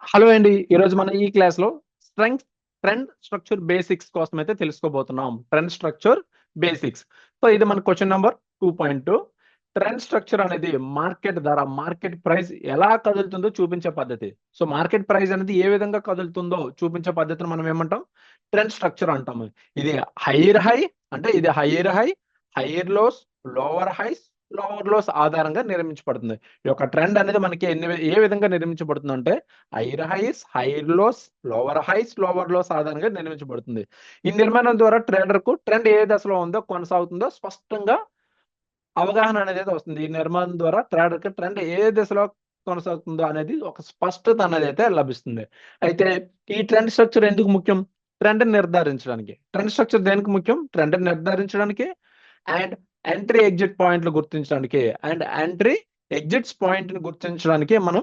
Hello అండి. ఈరోజు మనం ఈ క్లాస్‌లో స్ట్రెంగ్త్, ట్రెండ్ స్ట్రక్చర్ బేసిక్స్ కోసం అయితే తెలుసుకోబోతున్నాం. Trend structure basics. సో, ఇది మన క్వెషన్ నంబర్ 2.2. ట్రెండ్ స్ట్రక్చర్ అనేది మార్కెట్ ధర, మార్కెట్ ప్రైస్ ఎలా కదులుతుందో చూపించే పద్ధతి. సో, మార్కెట్ ప్రైస్ అనేది ఏ విధంగా కదులుతుందో చూపించే పద్ధతిని మనం ఏమంటాం? ట్రెండ్ స్ట్రక్చర్ అంటాము. ఇది హైయర్ హై అంటే ఇది higher high, higher lows, lower highs, lower lows ఆధారంగా నిర్మించబడుతుంది. ఈ యొక్క ట్రెండ్ అనేది మనకి ఏ విధంగా నిర్మించబడుతుందంటే higher highs, higher lows, lower lows ఆధారంగా నిర్మించబడుతుంది. ఈ నిర్మాణం ద్వారా ట్రేడర్‌కు ట్రెండ్ ఏ దశలో ఉందో కొనసాగుతుందో స్పష్టంగా అవగాహన అనేది వస్తుంది. ఈ నిర్మాణం ద్వారా ట్రేడర్‌కి ట్రెండ్ ఏ దిశలో కొనసాగుతుందో అనేది ఒక స్పష్టత అనేదైతే లభిస్తుంది. అయితే ఈ ట్రెండ్ స్ట్రక్చర్ ఎందుకు ముఖ్యం? ట్రెండ్‌ని నిర్ధారించడానికి. ట్రెండ్ స్ట్రక్చర్ దేనికి ముఖ్యం? ట్రెండ్‌ని నిర్ధారించడానికి అండ్ ఎంట్రీ, ఎగ్జిట్ పాయింట్లు గుర్తించడానికి అండ్ ఎంట్రీ, ఎగ్జిట్స్ పాయింట్‌ని గుర్తించడానికి మనం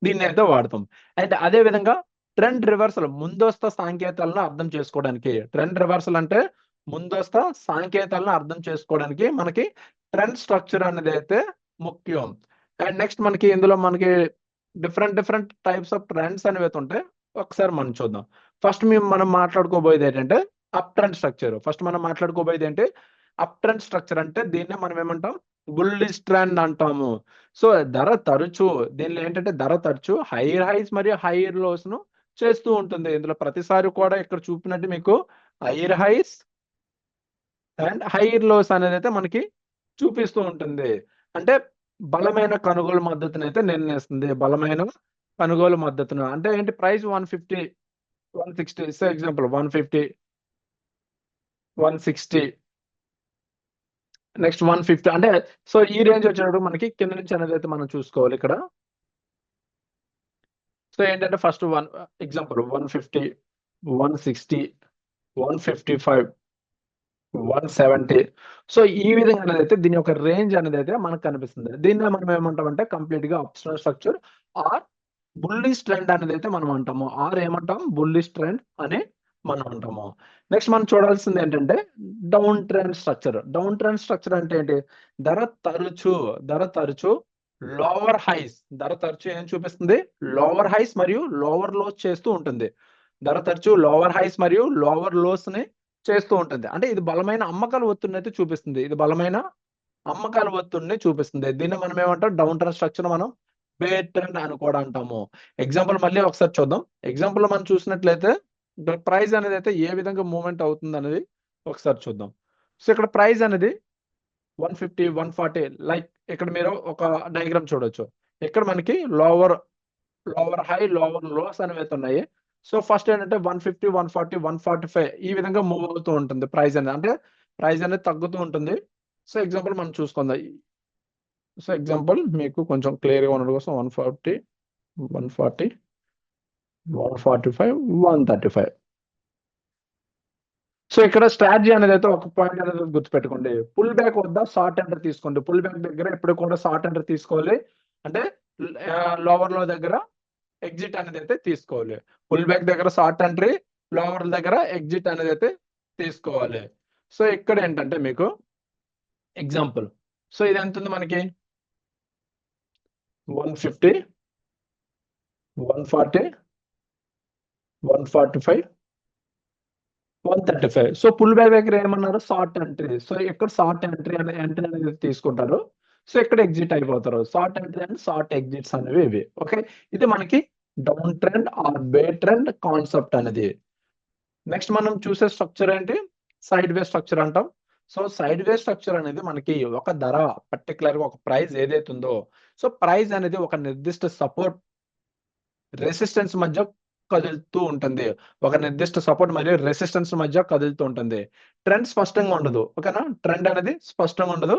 దీన్నైతే వాడతాం. అయితే అదే విధంగా ట్రెండ్ రివర్సల్ ముందస్తు సంకేతాలను అర్థం చేసుకోవడానికి. ట్రెండ్ రివర్సల్ అంటే ముందస్తు సంకేతాలను అర్థం చేసుకోవడానికి మనకి ట్రెండ్ స్ట్రక్చర్ అనేదైతే ముఖ్యం. అండ్ నెక్స్ట్ ఇందులో మనకి డిఫరెంట్ టైప్స్ ఆఫ్ ట్రెండ్స్ అనేవైతే ఉంటాయి. ఒకసారి మనం చూద్దాం. ఫస్ట్ మనం మాట్లాడుకోబోయేది ఏంటంటే అప్ ట్రెండ్ స్ట్రక్చర్. ఫస్ట్ మనం మాట్లాడుకోబోయేది ఏంటి? అప్ ట్రెండ్ స్ట్రక్చర్ అంటే దీన్నే మనం ఏమంటాం? బుల్లిష్ ట్రెండ్ అంటాము. సో, దీనిలో ఏంటంటే ధర తరచు హైయర్ హైస్ మరియు హైయర్ లోస్‌ను చేస్తూ ఉంటుంది. ఇందులో ప్రతిసారి కూడా ఇక్కడ చూపినట్టు మీకు higher highs and higher lows అనేదైతే మనకి చూపిస్తూ ఉంటుంది. అంటే బలమైన కొనుగోలు మద్దతునైతే నిర్ణయిస్తుంది. బలమైన కొనుగోలు మద్దతును. అంటే ఏంటి ప్రైస్ 150, 160 ఎగ్జాంపుల్ 150, 160 నెక్స్ట్ 150 అంటే సో, ఈ రేంజ్ వచ్చేటప్పుడు మనకి కింద నుంచి అనేదైతే మనం చూసుకోవాలి ఇక్కడ. సో, ఏంటంటే ఫస్ట్ ఎగ్జాంపుల్ 150, 160, 155, 170 సో, ఈ విధంగా అనేదైతే దీని యొక్క రేంజ్ అనేదైతే మనకు కనిపిస్తుంది. దీన్నే మనం ఏమంటామంటే కంప్లీట్‌గా up trend structure or bullish trend అనేదైతే మనం అంటాము. ఆర్ ఏమంటాం? బుల్లిష్ ట్రెండ్ అని మనం అంటాము. నెక్స్ట్ మనం చూడాల్సింది ఏంటంటే down trend structure. Down trend structure అంటే ఏంటి? ధర తరచు ధర తరచు ఏం చూపిస్తుంది? లోవర్ హైస్ మరియు లోవర్ లోస్ చేస్తూ ఉంటుంది. ధర తరచు లోవర్ హైస్ మరియు లోవర్ లోస్‌ని చేస్తూ ఉంటుంది. అంటే ఇది బలమైన అమ్మకాల ఒత్తిడినైతే చూపిస్తుంది. ఇది బలమైన అమ్మకాల ఒత్తిడిని చూపిస్తుంది. దీన్ని మనం ఏమంటాం? డౌన్ ట్రెండ్ స్ట్రక్చర్ మనం బేర్ ట్రెండ్ అని కూడా అంటాము. ఎగ్జాంపుల్ మళ్ళీ ఒకసారి చూద్దాం. ఎగ్జాంపుల్‌లో మనం చూసినట్లయితే ప్రైస్ అనేదైతే ఏ విధంగా మూవ్‌మెంట్ అవుతుందనేది ఒకసారి చూద్దాం. సో, ఇక్కడ ప్రైస్ అనేది 150, 140 లైక్ ఇక్కడ మీరు ఒక డయాగ్రామ్ చూడొచ్చు. ఇక్కడ మనకి లోవర్ హై, లోవర్ లోస్ అనేవైతే ఉన్నాయి. సో, ఫస్ట్ ఏంటంటే 150, 140, 145 ఈ విధంగా మూవ్ అవుతూ ఉంటుంది ప్రైస్ అనేది. అంటే ప్రైస్ అనేది తగ్గుతూ ఉంటుంది. సో, ఎగ్జాంపుల్ మనం చూసుకుందాం. సో, ఎగ్జాంపుల్ మీకు కొంచెం క్లియర్‌గా ఉండడం కోసం 140, 140, 145, 135 సో, ఇక్కడ స్ట్రాటజీ అనేదైతే ఒక పాయింట్ అనేది గుర్తుపెట్టుకోండి. పుల్ బ్యాక్ వద్ద షార్ట్ ఎంట్రీ తీసుకోండి. పుల్ బ్యాక్ దగ్గర ఎప్పుడు కూడా షార్ట్ ఎంట్రీ తీసుకోవాలి. అంటే లోవర్ లో దగ్గర ఎగ్జిట్ అనేదైతే తీసుకోవాలి. పుల్ బ్యాక్ దగ్గర షార్ట్ ఎంట్రీ, లోవర్ దగ్గర ఎగ్జిట్ అనేదైతే తీసుకోవాలి. సో, ఇక్కడ ఏంటంటే మీకు ఎగ్జాంపుల్. సో, ఇది ఎంతుంది మనకి 150, 140, 145, 135 సో, పుల్ బ్యాక్ దగ్గర ఏమన్నారు? Short entry. సో, ఇక్కడ షార్ట్ ఎంట్రీ అనేది తీసుకుంటారు. సో, ఇక్కడ ఎగ్జిట్ అయిపోతారు. Short entry and short exits అనేవి ఇవి. ఓకే. ఇది మనకి down trend or bear trend concept అనేది. నెక్స్ట్ మనం చూసే స్ట్రక్చర్ ఏంటి? సైడ్ వే స్ట్రక్చర్ అంటాం. సో, సైడ్ వే స్ట్రక్చర్ అనేది మనకి ఒక ధర పర్టిక్యులర్‌గా ఒక ప్రైస్ ఏదైతే ఉందో, సో, ప్రైస్ అనేది ఒక నిర్దిష్ట సపోర్ట్, రెసిస్టెన్స్ మధ్య కదులుతూ ఉంటుంది. ఒక నిర్దిష్ట సపోర్ట్ మరియు రెసిస్టెన్స్ మధ్య కదులుతూ ఉంటుంది. ట్రెండ్ స్పష్టంగా ఉండదు. ఓకేనా? ట్రెండ్ అనేది స్పష్టంగా ఉండదు.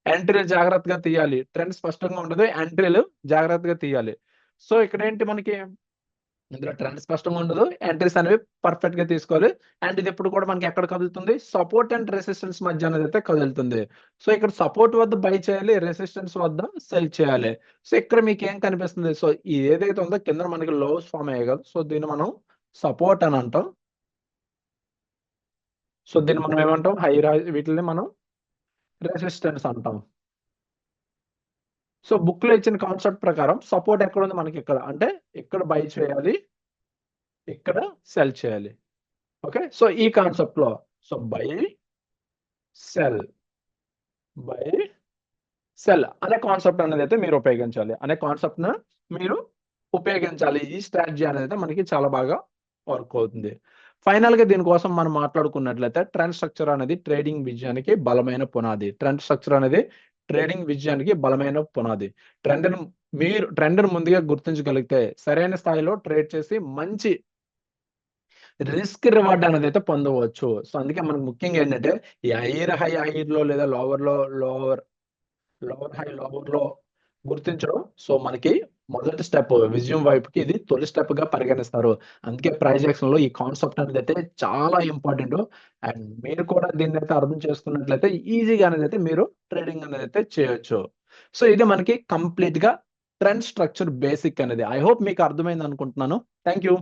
ఎంట్రీలు జాగ్రత్తగా తీయాలి. ట్రెండ్ స్పష్టంగా ఉండదు. ఎంట్రీలు జాగ్రత్తగా తీయాలి. సో, ఇక్కడేంటి మనకి ఇందులో ట్రెండ్ స్పష్టంగా ఉండదు. ఎంట్రీస్ అనేవి పర్ఫెక్ట్‌గా తీసుకోవాలి. అండ్ ఇది ఎప్పుడు కూడా మనకి ఎక్కడ కదులుతుంది? సపోర్ట్ అండ్ రెసిస్టెన్స్ మధ్య అనేదైతే కదులుతుంది. సో, ఇక్కడ సపోర్ట్ వద్ద బై చేయాలి. రెసిస్టెన్స్ వద్ద సెల్ చేయాలి. సో, ఇక్కడ మీకేం కనిపిస్తుంది? సో, ఏదైతే ఉందో కిందన మనకి లోస్ ఫార్మ్ అయ్యాయి కదా! సో, దీన్ని మనం సపోర్ట్ అని అంటాం. సో, దీన్ని మనం ఏమంటాం? వీటిల్ని మనం రెసిస్టెన్స్ అంటాం. సో బుక్ లో ఇచ్చిన కాన్సెప్ట్ ప్రకారం సపోర్ట్ ఎక్కడ ఉంది మనకి ఇక్కడ, అంటే ఇక్కడ బై చేయాలి, ఇక్కడ సెల్ చేయాలి. ఓకే, సో ఈ కాన్సెప్ట్ లో సో బై సెల్ అనే కాన్సెప్ట్ అనేది అయితే మీరు ఉపయోగించాలి, అనే కాన్సెప్ట్ ను మీరు ఉపయోగించాలి. ఈ స్ట్రాటజీ అనేది అయితే మనకి చాలా బాగా వర్క్ అవుతుంది. ఫైనల్ గా దీనికోసం మనం మాట్లాడుకున్నట్లయితే ట్రెండ్ స్ట్రక్చర్ అనేది ట్రేడింగ్ విజయానికి బలమైన పునాది. ట్రెండ్ స్ట్రక్చర్ అనేది ట్రేడింగ్ విజయానికి బలమైన పునాది. ట్రెండ్ ముందుగా గుర్తించగలిగితే సరైన స్థాయిలో ట్రేడ్ చేసి మంచి రిస్క్ రివార్డ్ అనేది అయితే పొందవచ్చు. సో అందుకే మనకు ముఖ్యంగా ఏంటంటే ఈ హైయర్ హైర్ లో లేదా లోవర్ హై లోవర్ లో గుర్తించడం. సో మనకి మొదటి స్టెప్ విజయం వైపుకి ఇది తొలి స్టెప్ గా పరిగణిస్తారు. అందుకే ప్రైస్ యాక్షన్ లో ఈ కాన్సెప్ట్ అనేది అయితే చాలా ఇంపార్టెంట్. అండ్ మీరు కూడా దీన్ని అయితే అర్థం చేసుకున్నట్లయితే ఈజీగా అనేది అయితే మీరు ట్రేడింగ్ అనేది అయితే చేయొచ్చు. సో ఇది మనకి కంప్లీట్ గా ట్రెండ్ స్ట్రక్చర్ బేసిక్ అనేది. ఐ హోప్ మీకు అర్థమైంది అనుకుంటున్నాను. Thank you.